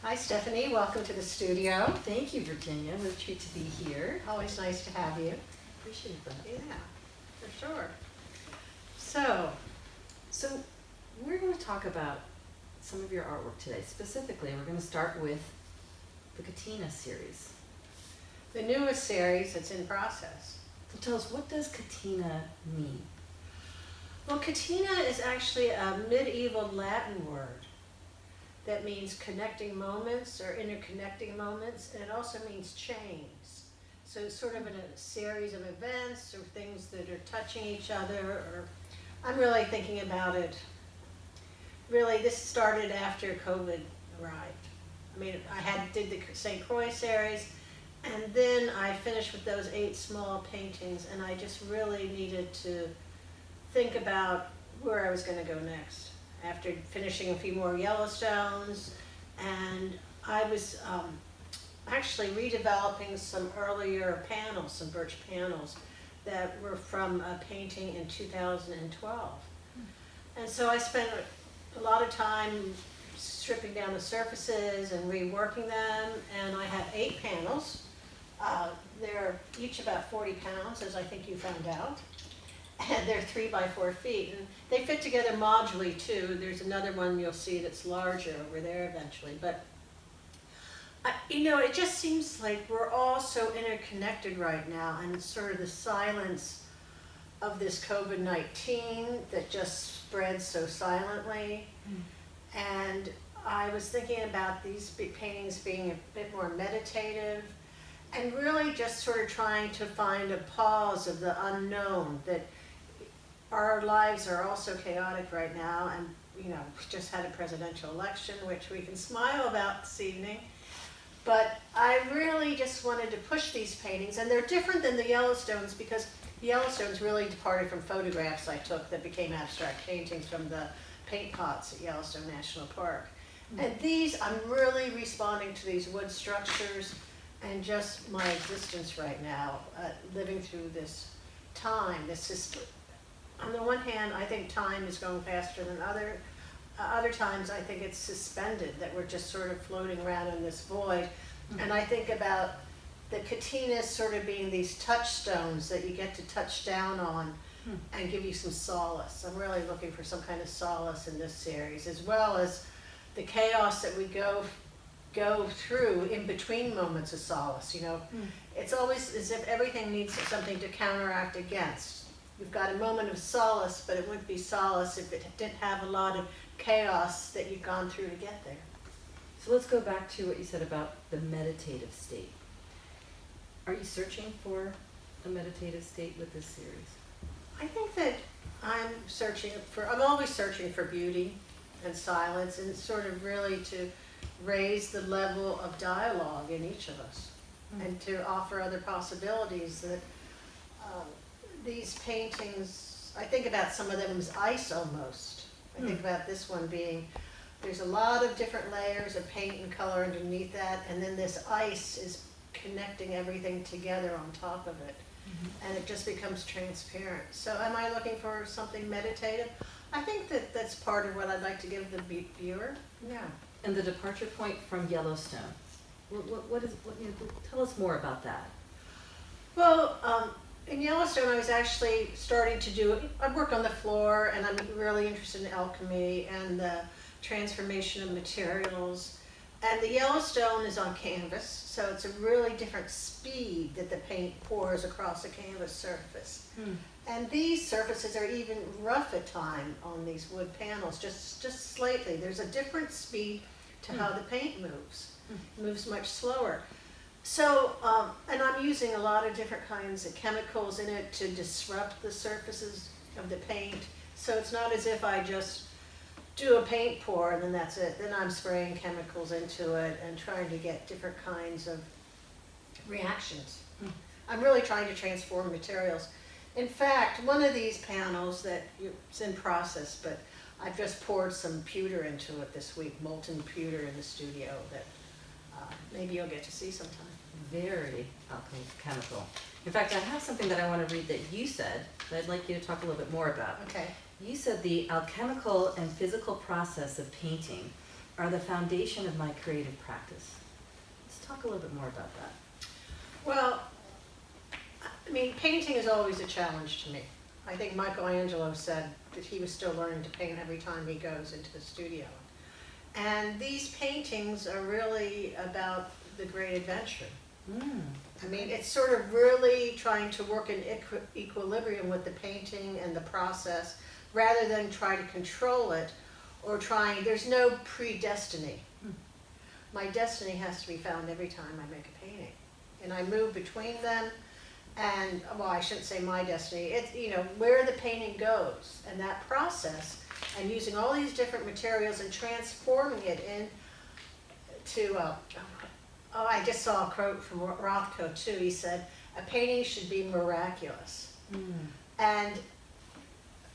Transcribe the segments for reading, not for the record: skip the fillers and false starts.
Hi Stephanie, welcome to the studio. Thank you, Virginia. What a treat to be here. Always nice to have you. Appreciate that. Yeah, for sure. So, We're going to talk about some of your artwork today. Specifically, we're going to start with the Katina Series. the newest series that's in process. So tell us, what does Katina mean? Well, Katina is actually a medieval Latin word that means connecting moments or interconnecting moments, and it also means chains. So it's sort of in a series of events or things that are touching each other, or I'm really thinking about it. Really, this started after COVID arrived. I mean, did the St. Croix series, and then I finished with those 8 small paintings, and I just really needed to think about where I was going to go next after finishing a few more Yellowstones. And I was actually redeveloping some earlier panels, some birch panels that were from a painting in 2012. And so I spent a lot of time stripping down the surfaces and reworking them, and I have 8 panels. They're each about 40 pounds, as I think you found out. And they're 3 by 4 feet, and they fit together modularly too. There's another one you'll see that's larger over there eventually. But it just seems like we're all so interconnected right now, and it's sort of the silence of this COVID-19 that just spreads so silently. And I was thinking about these paintings being a bit more meditative, and really just sort of trying to find a pause of the unknown, that our lives are all so chaotic right now, and we just had a presidential election, which we can smile about this evening. But I really just wanted to push these paintings, and they're different than the Yellowstones because the Yellowstones really departed from photographs I took that became abstract paintings from the paint pots at Yellowstone National Park. And these, I'm really responding to these wood structures and just my existence right now, living through this time. On the one hand, I think time is going faster than other times I think it's suspended, that we're just sort of floating around in this void. And I think about the Katinas sort of being these touchstones that you get to touch down on and give you some solace. I'm really looking for some kind of solace in this series, as well as the chaos that we go through in between moments of solace. It's always as if everything needs something to counteract against. You've got a moment of solace, but it wouldn't be solace if it didn't have a lot of chaos that you've gone through to get there. So let's go back to what you said about the meditative state. Are you searching for a meditative state with this series? I think that I'm always searching for beauty and silence, and sort of really to raise the level of dialogue in each of us, and to offer other possibilities that these paintings, I think about some of them as ice almost. I think about this one being, there's a lot of different layers of paint and color underneath that, and then this ice is connecting everything together on top of it. And it just becomes transparent. So am I looking for something meditative? I think that's part of what I'd like to give the viewer. Yeah. And the departure point from Yellowstone. Tell us more about that. Well, in Yellowstone, I was actually starting to I work on the floor, and I'm really interested in alchemy and the transformation of materials. And the Yellowstone is on canvas, so it's a really different speed that the paint pours across a canvas surface. And these surfaces are even rough at time on these wood panels, just slightly. There's a different speed to how the paint moves. It moves much slower. So, and I'm using a lot of different kinds of chemicals in it to disrupt the surfaces of the paint. So it's not as if I just do a paint pour and then that's it. Then I'm spraying chemicals into it and trying to get different kinds of reactions. I'm really trying to transform materials. In fact, one of these panels it's in process, but I've just poured some pewter into it this week, molten pewter in the studio that maybe you'll get to see sometime. Very alchemical. In fact, I have something that I want to read that you said that I'd like you to talk a little bit more about. Okay. You said the alchemical and physical process of painting are the foundation of my creative practice. Let's talk a little bit more about that. Well, I mean, painting is always a challenge to me. I think Michelangelo said that he was still learning to paint every time he goes into the studio. And these paintings are really about the great adventure. I mean, it's sort of really trying to work in equilibrium with the painting and the process, rather than try to control it or there's no predestiny. My destiny has to be found every time I make a painting. And I move between them, and, well, I shouldn't say my destiny, it's, you know, where the painting goes, and that process, and using all these different materials and transforming it into, I just saw a quote from Rothko too. He said, a painting should be miraculous. And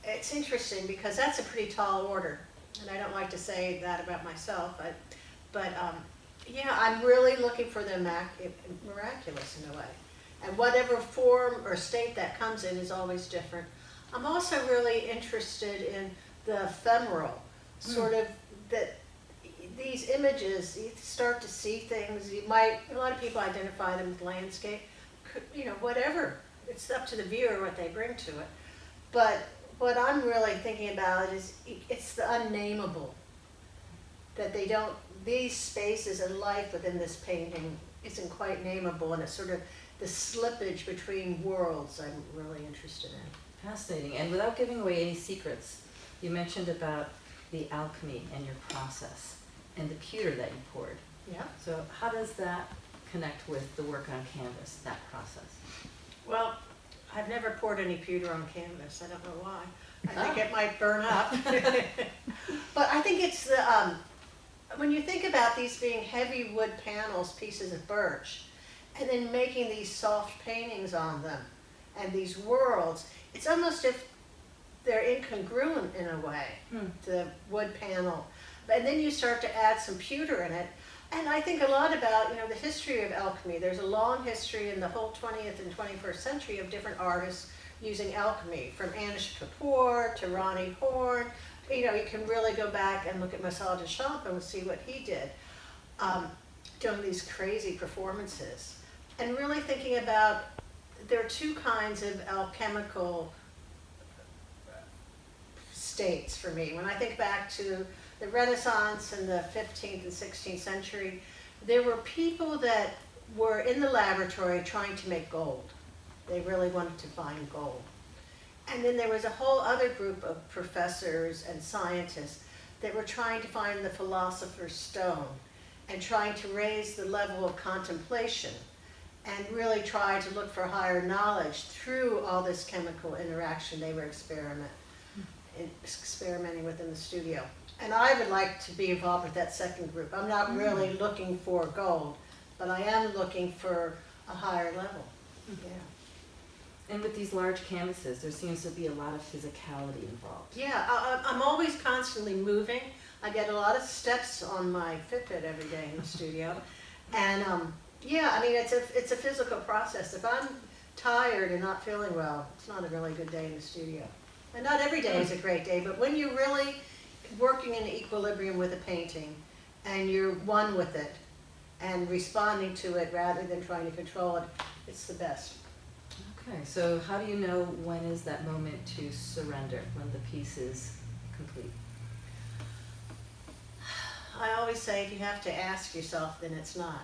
it's interesting because that's a pretty tall order, and I don't like to say that about myself, but yeah, I'm really looking for the miraculous in a way. And whatever form or state that comes in is always different. I'm also really interested in the ephemeral, sort of that these images, you start to see things, a lot of people identify them with landscape, you know, whatever. It's up to the viewer what they bring to it. But what I'm really thinking about is it's the unnameable. That these spaces and life within this painting isn't quite nameable, and it's sort of the slippage between worlds I'm really interested in. Fascinating. And without giving away any secrets, you mentioned about the alchemy and your process and the pewter that you poured. Yeah. So how does that connect with the work on canvas, that process? Well, I've never poured any pewter on canvas. I don't know why. I think it might burn up. But I think it's the, when you think about these being heavy wood panels, pieces of birch, and then making these soft paintings on them, and these worlds, it's almost if they're incongruent in a way, the wood panel. And then you start to add some pewter in it. And I think a lot about, you know, the history of alchemy. There's a long history in the whole 20th and 21st century of different artists using alchemy, from Anish Kapoor to Ronnie Horn. You know, you can really go back and look at Marcel Duchamp and see what he did, doing these crazy performances. And really thinking about, there are two kinds of alchemical states for me. When I think back to the Renaissance in the 15th and 16th century, there were people that were in the laboratory trying to make gold. They really wanted to find gold. And then there was a whole other group of professors and scientists that were trying to find the philosopher's stone and trying to raise the level of contemplation and really try to look for higher knowledge through all this chemical interaction they were experimenting with in the studio. And I would like to be involved with that second group. I'm not really looking for gold, but I am looking for a higher level. Yeah. And with these large canvases, there seems to be a lot of physicality involved. Yeah, I'm always constantly moving. I get a lot of steps on my Fitbit every day in the studio. And yeah, I mean, it's a physical process. If I'm tired and not feeling well, it's not a really good day in the studio. And not every day is a great day, but when you're really working in equilibrium with a painting and you're one with it and responding to it rather than trying to control it, it's the best. Okay, so how do you know when is that moment to surrender, when the piece is complete? I always say if you have to ask yourself, then it's not.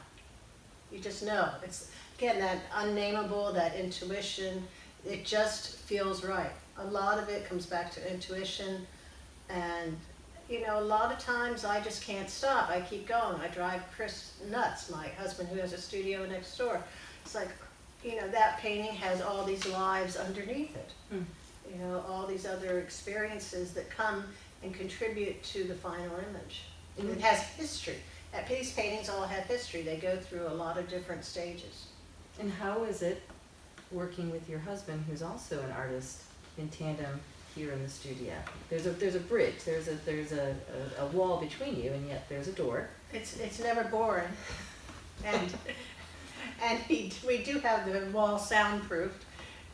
You just know. It's, again, that unnameable, that intuition, it just feels right. A lot of it comes back to intuition, and you know, a lot of times I just can't stop. I keep going. I drive Chris nuts, my husband who has a studio next door. It's like, you know, that painting has all these lives underneath it. You know, all these other experiences that come and contribute to the final image. And it has history. These paintings all have history. They go through a lot of different stages. And how is it working with your husband, who's also an artist, in tandem here in the studio? There's a bridge. There's a wall between you, and yet there's a door. It's never boring, and we do have the wall soundproofed,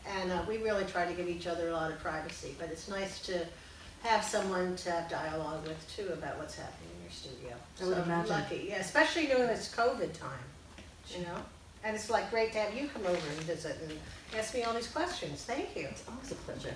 and we really try to give each other a lot of privacy. But it's nice to have someone to have dialogue with too about what's happening in your studio. I would So I'm imagine. lucky, yeah, especially during this COVID time, you know? And it's like great to have you come over and visit and ask me all these questions, thank you. It's always a pleasure.